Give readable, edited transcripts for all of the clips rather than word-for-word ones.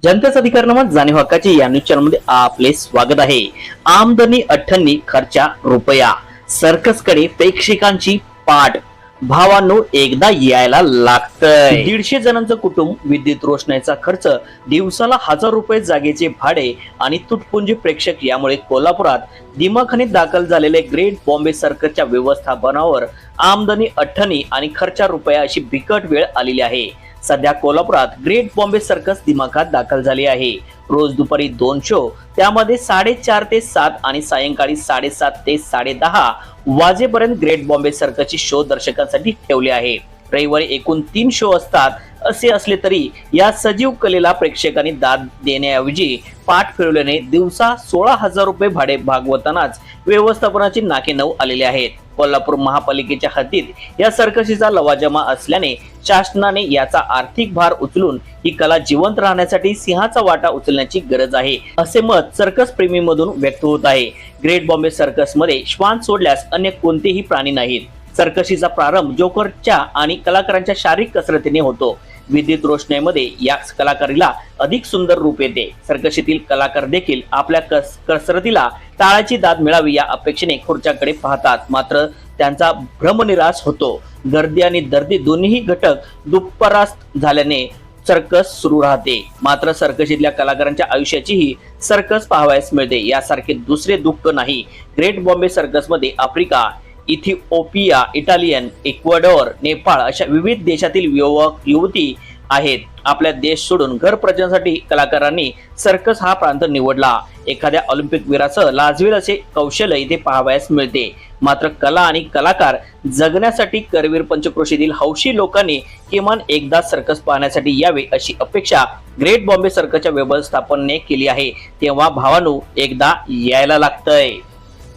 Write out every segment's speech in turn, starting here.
जनतेचा अधिकार नामात जाणीव हक्काचे या न्यूज चॅनल मध्ये आपले स्वागत आहे। आमदनी 98, खर्चा रुपया, सर्कसकडे प्रेक्षकांची पाठ। भावांनो, एकदा यायला लागतंय। 150 जणांचं कुटुंब, विद्युत रोषणाईचा खर्च, दिवसाला 1000 रुपये जागेचे भाडे आणि तुटपुंजी प्रेक्षक यामुळे कोल्हापुरात दिमाखाने दाखल झालेले ग्रेट बॉम्बे सर्कसच्या व्यवस्थापनावर आमदनी 98 आणि खर्चा रुपया अशी बिकट वेळ आलेली आहे। सध्या कोल्हापुरात ग्रेट बॉम्बे सर्कस दिमाखात दाखल झाली आहे। रोज दुपारी 2 शो, त्यामध्ये 4:30 ते 7 आणि सायंकाळी 7:30 ते 10:30 वाजेपर्यंत ग्रेट बॉम्बे सर्कसची शो दर्शकांसाठी ठेवले आहे। रविवारी एकूण 3 शो असतात। असे असले तरी या सजीव कलेला प्रेक्षकांनी दाद देण्याऐवजी पाठ फिरवल्याने दिवसा 16,000 रुपये भाडे भागवतानाच व्यवस्थापनाची नाकेनऊ आलेले आहेत। कोल्हापूर महापालिकेच्या हद्दीत या सर्कशीचा लवाजमा असल्याने शासनाने याचा आर्थिक भार उचलून ही कला जिवंत राहण्यासाठी सिंहाचा वाटा उचलण्याची गरज आहे, असे मत सर्कस प्रेमी मधून व्यक्त होत आहे। ग्रेट बॉम्बे सर्कस मध्ये श्वान सोडल्यास अन्य कोणतेही प्राणी नाहीत। सर्कशीचा प्रारंभ जोकरच्या आणि कलाकारांच्या शारीरिक कसरतीने होतो। विद्युत रोषणाईमध्ये या कलाकारीला अधिक सुंदर रूप येते। सर्कशीतील कलाकार देखील आपल्या कसरतीला टाळाची दाद मिळावी या अपेक्षेने खुर्च्याकडे पाहतात, मात्र त्यांचा भ्रमनिराश होतो। गर्दी आणि दर्दी दोन्ही घटक दुप्परास्त झाल्याने सर्कस सुरू राहते, मात्र सर्कशीतल्या कलाकारांच्या आयुष्याचीही सर्कस पाहावयास मिळते। यासारखे दुसरे दुःख नाही। ग्रेट बॉम्बे सर्कस मध्ये Africa, Ethiopia, Italian, Ecuador, Nepal अशा विविध देशातील युवक युवती आहेत। आपल्या देश सोडून घर प्रजनासाठी कलाकारांनी सर्कस हा प्रांत निवडला। एखाद्या ऑलिम्पिक वीरासह लाजवेल असे कौशल्य इथे पाहावयास मिळते। मात्र कला आणि कलाकार जगण्यासाठी करवीर पंचक्रोशीतील हौशी लोकांनी किमान एकदा सर्कस पाहण्यासाठी यावे अशी अपेक्षा ग्रेट बॉम्बे सर्कसच्या व्यवस्थापनाने केली आहे। तेव्हा भावांनो, एकदा यायला लागतंय।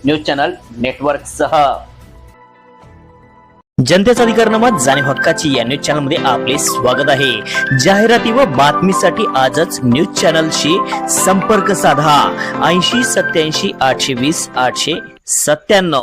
न्यूज चॅनल नेटवर्क सह जनतेचा अधिकार नामात जाणीव हक्काची या न्यूज चॅनल मध्ये आपले स्वागत आहे। जाहिराती व बातमीसाठी आजच न्यूज चॅनलशी संपर्क साधा 80 87 820 897।